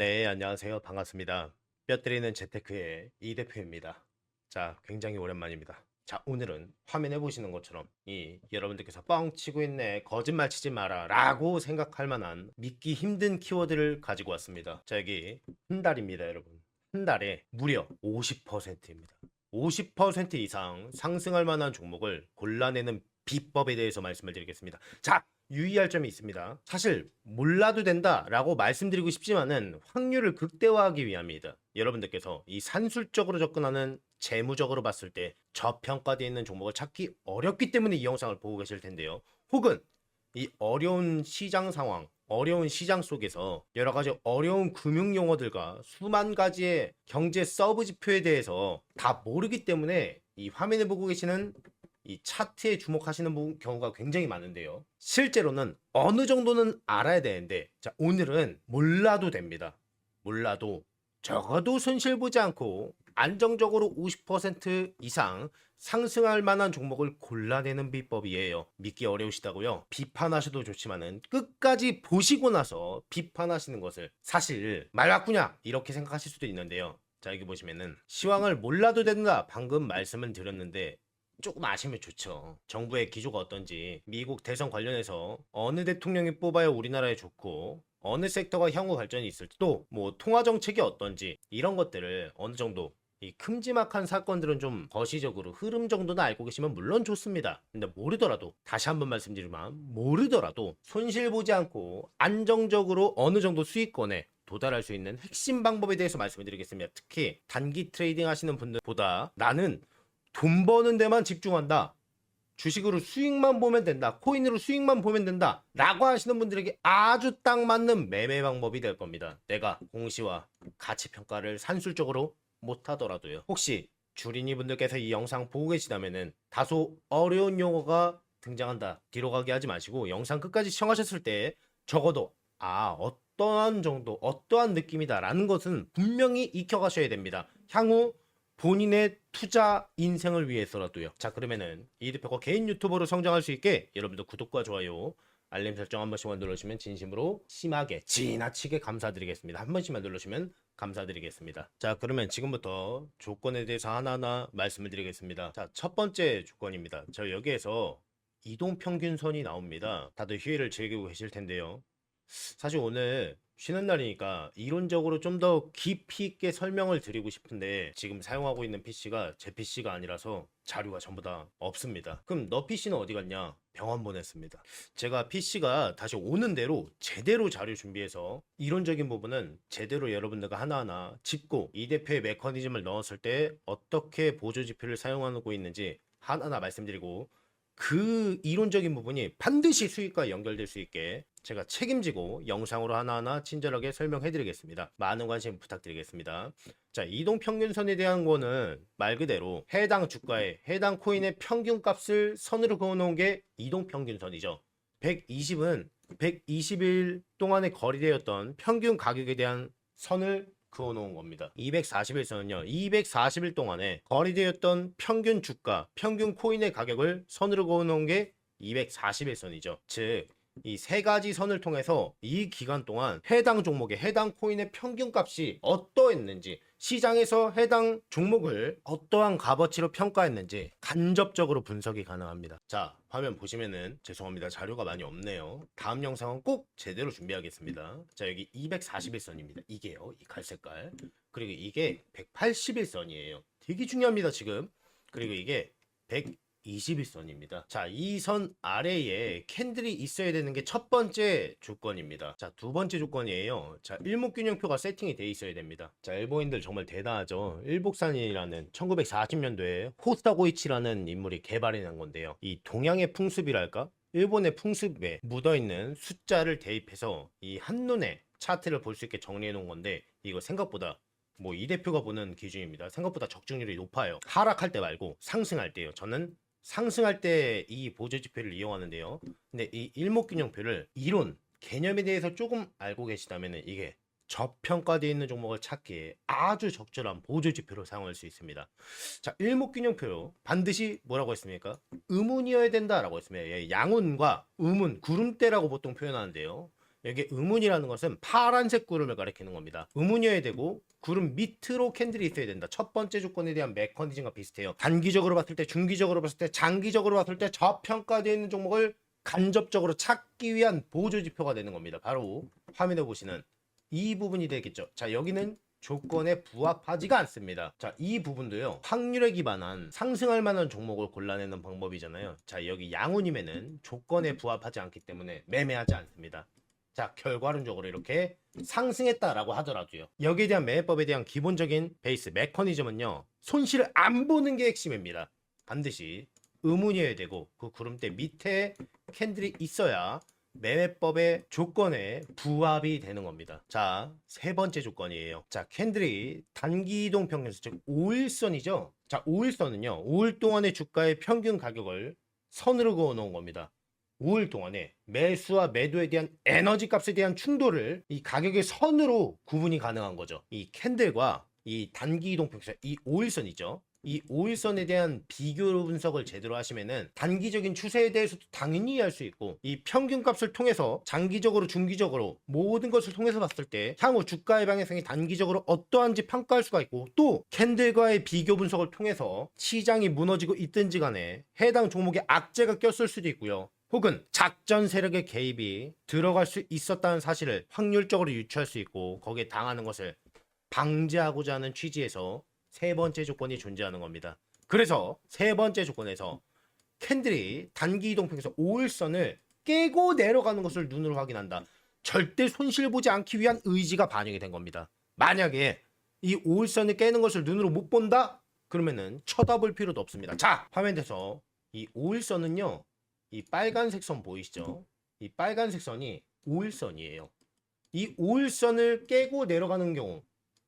네, 안녕하세요. 반갑습니다. 뼈 때리는 재테크의 이 대표입니다. 자, 굉장히 오랜만입니다. 자, 오늘은 화면에 보시는 것처럼 여러분들께서 뻥 치고 있네, 거짓말 치지 마라 라고 생각할 만한 믿기 힘든 키워드를 가지고 왔습니다. 자, 여기 한 달입니다, 여러분. 한 달에 무려 50%입니다. 50% 이상 상승할 만한 종목을 골라내는 비법에 대해서 말씀을 드리겠습니다. 자, 유의할 점이 있습니다. 사실 몰라도 된다라고 말씀드리고 싶지만은 확률을 극대화하기 위함이다. 여러분들께서 이 산술적으로 접근하는 재무적으로 봤을 때 저평가되어 있는 종목을 찾기 어렵기 때문에 이 영상을 보고 계실 텐데요. 혹은 이 어려운 시장 상황, 어려운 시장 속에서 여러 가지 어려운 금융 용어들과 수만 가지의 경제 서브 지표에 대해서 다 모르기 때문에 이 화면에 보고 계시는 이 차트에 주목하시는 경우가 굉장히 많은데요. 실제로는 어느 정도는 알아야 되는데, 자, 오늘은 몰라도 됩니다. 몰라도 적어도 손실 보지 않고 안정적으로 50% 이상 상승할 만한 종목을 골라내는 비법이에요. 믿기 어려우시다고요? 비판하셔도 좋지만은 끝까지 보시고 나서 비판하시는 것을 사실 말 바꾸냐 이렇게 생각하실 수도 있는데요. 자, 여기 보시면은 시황을 몰라도 된다 방금 말씀을 드렸는데 조금 아시면 좋죠. 정부의 기조가 어떤지, 미국 대선 관련해서 어느 대통령이 뽑아야 우리나라에 좋고 어느 섹터가 향후 발전이 있을지, 또 뭐 통화 정책이 어떤지, 이런 것들을 어느 정도 이 큼지막한 사건들은 좀 거시적으로 흐름 정도는 알고 계시면 물론 좋습니다. 근데 모르더라도, 다시 한번 말씀드리지만 모르더라도 손실 보지 않고 안정적으로 어느 정도 수익권에 도달할 수 있는 핵심 방법에 대해서 말씀을 드리겠습니다. 특히 단기 트레이딩 하시는 분들보다 나는 돈 버는 데만 집중한다, 주식으로 수익만 보면 된다, 코인으로 수익만 보면 된다 라고 하시는 분들에게 아주 딱 맞는 매매 방법이 될 겁니다. 내가 공시와 가치평가를 산술적으로 못하더라도요. 혹시 주린이 분들께서 이 영상 보고 계시다면 다소 어려운 용어가 등장한다, 뒤로 가게 하지 마시고 영상 끝까지 시청하셨을 때 적어도 어떠한 정도, 어떠한 느낌이다 라는 것은 분명히 익혀가셔야 됩니다. 향후 본인의 투자 인생을 위해서라도요. 자, 그러면은 이 대표가 개인 유튜버로 성장할 수 있게 여러분들 구독과 좋아요, 알림 설정 한 번씩만 눌러주시면 진심으로 심하게 지나치게 감사드리겠습니다. 한 번씩만 눌러주시면 감사드리겠습니다. 자, 그러면 지금부터 조건에 대해서 하나하나 말씀을 드리겠습니다. 자, 첫 번째 조건입니다. 저 여기에서 이동평균선이 나옵니다. 다들 휴일을 즐기고 계실 텐데요. 사실 오늘 쉬는 날이니까 이론적으로 좀 더 깊이 있게 설명을 드리고 싶은데 지금 사용하고 있는 PC가 제 PC가 아니라서 자료가 전부 다 없습니다. 그럼 너 PC는 어디 갔냐? 병원 보냈습니다. 제가 PC가 다시 오는 대로 제대로 자료 준비해서 이론적인 부분은 제대로 여러분들과 하나하나 짚고 이 대표의 메커니즘을 넣었을 때 어떻게 보조지표를 사용하고 있는지 하나하나 말씀드리고, 그 이론적인 부분이 반드시 수익과 연결될 수 있게 제가 책임지고 영상으로 하나하나 친절하게 설명해 드리겠습니다. 많은 관심 부탁드리겠습니다. 자, 이동평균선에 대한 거는 말 그대로 해당 주가의 해당 코인의 평균값을 선으로 그어 놓은 게 이동평균선이죠. 120은 120일 동안에 거래되었던 평균 가격에 대한 선을 그어놓은 겁니다. 241선은요, 240일 동안에 거래되었던 평균 주가, 평균 코인의 가격을 선으로 그어놓은 게 241선이죠. 즉, 이 세 가지 선을 통해서 이 기간 동안 해당 종목의 해당 코인의 평균값이 어떠했는지, 시장에서 해당 종목을 어떠한 값어치로 평가했는지 간접적으로 분석이 가능합니다. 자, 화면 보시면은 죄송합니다, 자료가 많이 없네요. 다음 영상은 꼭 제대로 준비하겠습니다. 자, 여기 241선입니다. 이게요, 이 갈색깔. 그리고 이게 181선이에요. 되게 중요합니다, 지금. 그리고 이게 121선입니다. 자, 이 선 아래에 캔들이 있어야 되는 게 첫 번째 조건입니다. 자, 두 번째 조건이에요. 자, 일목균형표가 세팅이 돼 있어야 됩니다. 자, 일본인들 정말 대단하죠. 일복산이라는 1940년도에 호사고이치라는 인물이 개발해낸 건데요. 이 동양의 풍습이랄까? 일본의 풍습에 묻어있는 숫자를 대입해서 이 한눈에 차트를 볼 수 있게 정리해 놓은 건데, 이거 생각보다 뭐 이 대표가 보는 기준입니다. 생각보다 적중률이 높아요. 하락할 때 말고 상승할 때요. 저는 상승할 때 이 보조지표를 이용하는데요. 근데 이 일목균형표를 이론, 개념에 대해서 조금 알고 계시다면 이게 저평가되어 있는 종목을 찾기에 아주 적절한 보조지표로 사용할 수 있습니다. 자, 일목균형표 반드시 뭐라고 했습니까? 음운이어야 된다라고 했습니다. 예, 양운과 음운, 구름대라고 보통 표현하는데요. 여기 의문이라는 것은 파란색 구름을 가리키는 겁니다. 의문이어야 되고 구름 밑으로 캔들이 있어야 된다. 첫 번째 조건에 대한 메커니즘과 비슷해요. 단기적으로 봤을 때, 중기적으로 봤을 때, 장기적으로 봤을 때 저평가되어 있는 종목을 간접적으로 찾기 위한 보조지표가 되는 겁니다. 바로 화면에 보시는 이 부분이 되겠죠. 자, 여기는 조건에 부합하지가 않습니다. 자, 이 부분도요, 확률에 기반한 상승할 만한 종목을 골라내는 방법이잖아요. 자, 여기 양호님에는 조건에 부합하지 않기 때문에 매매하지 않습니다. 자, 결과론적으로 이렇게 상승했다라고 하더라도요, 여기에 대한 매매법에 대한 기본적인 베이스 메커니즘은요, 손실을 안 보는 게 핵심입니다. 반드시 의문이어야 되고 그 구름대 밑에 캔들이 있어야 매매법의 조건에 부합이 되는 겁니다. 자, 세 번째 조건이에요. 자, 캔들이 단기 이동 평균선, 즉 5일선이죠. 자, 5일선은요, 5일 동안의 주가의 평균 가격을 선으로 그어 놓은 겁니다. 5일 동안에 매수와 매도에 대한 에너지 값에 대한 충돌을 이 가격의 선으로 구분이 가능한 거죠. 이 캔들과 이 단기 이동 평균선, 이 5일선이죠. 이 5일선에 대한 비교 분석을 제대로 하시면은 단기적인 추세에 대해서도 당연히 이해할 수 있고, 이 평균값을 통해서 장기적으로 중기적으로 모든 것을 통해서 봤을 때 향후 주가의 방향성이 단기적으로 어떠한지 평가할 수가 있고, 또 캔들과의 비교 분석을 통해서 시장이 무너지고 있든지 간에 해당 종목에 악재가 꼈을 수도 있고요, 혹은 작전 세력의 개입이 들어갈 수 있었다는 사실을 확률적으로 유추할 수 있고, 거기에 당하는 것을 방지하고자 하는 취지에서 세 번째 조건이 존재하는 겁니다. 그래서 세 번째 조건에서 캔들이 단기 이동 평균선 5일선을 깨고 내려가는 것을 눈으로 확인한다. 절대 손실 보지 않기 위한 의지가 반영이 된 겁니다. 만약에 이 5일선을 깨는 것을 눈으로 못 본다? 그러면은 쳐다볼 필요도 없습니다. 자, 화면에서 이 5일선은요, 이 빨간색 선 보이시죠? 이 빨간색 선이 5일선이에요. 이 5일선을 깨고 내려가는 경우,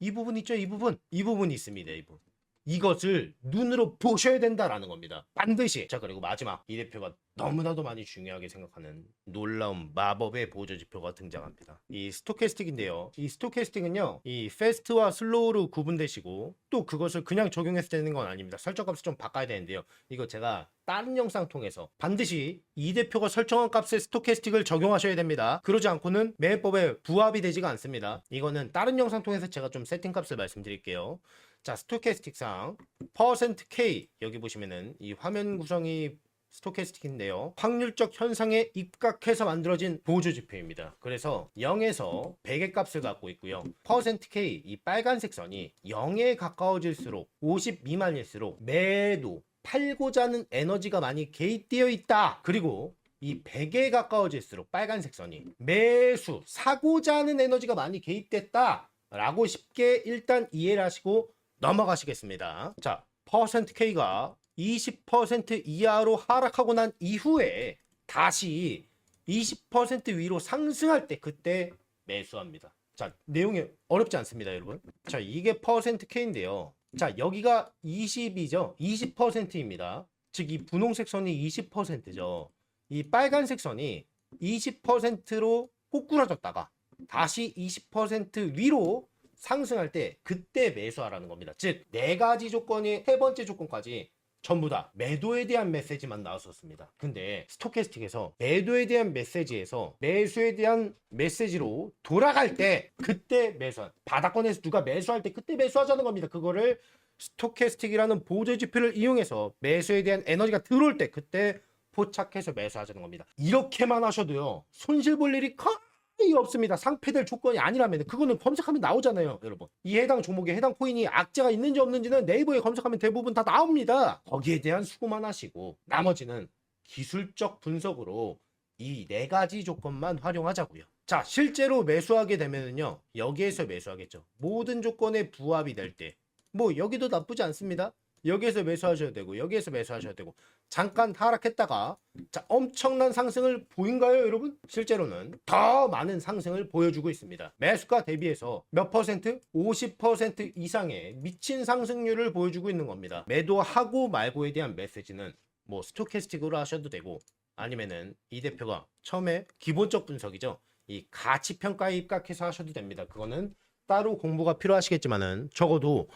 이 부분 있죠? 이 부분이 있습니다. 이 부분. 이것을 눈으로 보셔야 된다라는 겁니다. 반드시. 자, 그리고 마지막, 이 대표가 너무나도 많이 중요하게 생각하는 놀라운 마법의 보조지표가 등장합니다. 이 스토캐스틱인데요, 이 스토캐스틱은요, 이 패스트와 슬로우로 구분되시고, 또 그것을 그냥 적용해서 되는 건 아닙니다. 설정값을 좀 바꿔야 되는데요, 이거 제가 다른 영상 통해서 반드시 이 대표가 설정한 값에 스토캐스틱을 적용하셔야 됩니다. 그러지 않고는 매매법에 부합이 되지가 않습니다. 이거는 다른 영상 통해서 제가 좀 세팅값을 말씀드릴게요. 자, 스토캐스틱상 %K, 여기 보시면은 이 화면 구성이 스토캐스틱인데요, 확률적 현상에 입각해서 만들어진 보조지표입니다. 그래서 0에서 100의 값을 갖고 있고요, %K, 이 빨간색 선이 0에 가까워질수록, 50 미만일수록 매도, 팔고자 하는 에너지가 많이 개입되어 있다. 그리고 이 100에 가까워질수록 빨간색 선이 매수, 사고자 하는 에너지가 많이 개입됐다 라고 쉽게 일단 이해를 하시고 넘어가시겠습니다. 자, %K가 20% 이하로 하락하고 난 이후에 다시 20% 위로 상승할 때, 그때 매수합니다. 자, 내용이 어렵지 않습니다, 여러분. 자, 이게 %K인데요. 자, 여기가 20이죠. 20%입니다. 즉, 이 분홍색 선이 20%죠. 이 빨간색 선이 20%로 꼬꾸라졌다가 다시 20% 위로 상승할 때, 그때 매수하라는 겁니다. 즉, 네 가지 조건이 세 번째 조건까지 전부 다 매도에 대한 메시지만 나왔었습니다. 근데 스토캐스틱에서 매도에 대한 메시지에서 매수에 대한 메시지로 돌아갈 때, 그때 매수한, 바닥권에서 누가 매수할 때 그때 매수하자는 겁니다. 그거를 스토캐스틱이라는 보조지표를 이용해서 매수에 대한 에너지가 들어올 때 그때 포착해서 매수하자는 겁니다. 이렇게만 하셔도요, 손실 볼 일이 거의 없습니다. 상패될 조건이 아니라면. 그거는 검색하면 나오잖아요, 여러분. 이 해당 종목에 해당 코인이 악재가 있는지 없는지는 네이버에 검색하면 대부분 다 나옵니다. 거기에 대한 수고만 하시고 나머지는 기술적 분석으로 이 네 가지 조건만 활용하자고요. 자, 실제로 매수하게 되면은요, 여기에서 매수하겠죠. 모든 조건에 부합이 될 때, 뭐 여기도 나쁘지 않습니다. 여기에서 매수하셔야 되고, 여기에서 매수하셔야 되고, 잠깐 하락했다가 자, 엄청난 상승을 보인가요, 여러분? 실제로는 더 많은 상승을 보여주고 있습니다. 매수가 대비해서 몇 %? 50% 이상의 미친 상승률을 보여주고 있는 겁니다. 매도하고 말고에 대한 메시지는 뭐 스토캐스틱으로 하셔도 되고, 아니면은 이 대표가 처음에 기본적 분석이죠, 이 가치평가에 입각해서 하셔도 됩니다. 그거는 따로 공부가 필요하시겠지만은 적어도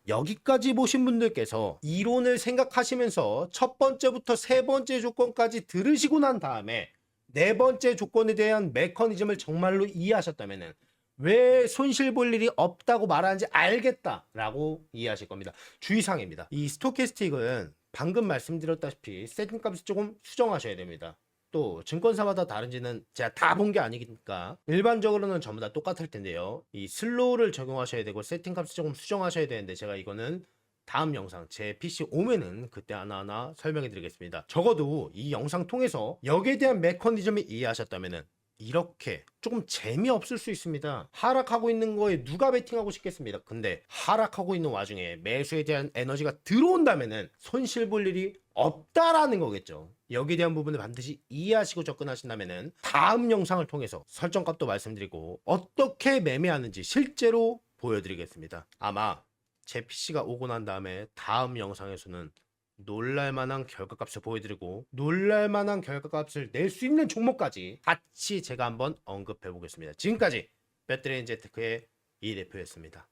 여기까지 보신 분들께서 이론을 생각하시면서 첫 번째부터 세 번째 조건까지 들으시고 난 다음에 네 번째 조건에 대한 메커니즘을 정말로 이해하셨다면은 왜 손실 볼 일이 없다고 말하는지 알겠다라고 이해하실 겁니다. 주의사항입니다. 이 스토캐스틱은 방금 말씀드렸다시피 세팅값을 조금 수정하셔야 됩니다. 또 증권사마다 다른지는 제가 다 본 게 아니니까 일반적으로는 전부 다 똑같을 텐데요. 이 슬로우를 적용하셔야 되고 세팅값을 조금 수정하셔야 되는데 제가 이거는 다음 영상 제 PC 오면은 그때 하나하나 설명해 드리겠습니다. 적어도 이 영상 통해서 여기에 대한 메커니즘을 이해하셨다면은 이렇게 조금 재미없을 수 있습니다. 하락하고 있는 거에 누가 베팅하고 싶겠습니다. 근데 하락하고 있는 와중에 매수에 대한 에너지가 들어온다면은 손실 볼 일이 없다라는 거겠죠. 여기에 대한 부분을 반드시 이해하시고 접근하신다면은 다음 영상을 통해서 설정값도 말씀드리고 어떻게 매매하는지 실제로 보여드리겠습니다. 아마 제 PC가 오고 난 다음에 다음 영상에서는 놀랄만한 결과값을 보여드리고 놀랄만한 결과값을 낼 수 있는 종목까지 같이 제가 한번 언급해 보겠습니다. 지금까지 배터리 엔제테크의 이 대표였습니다.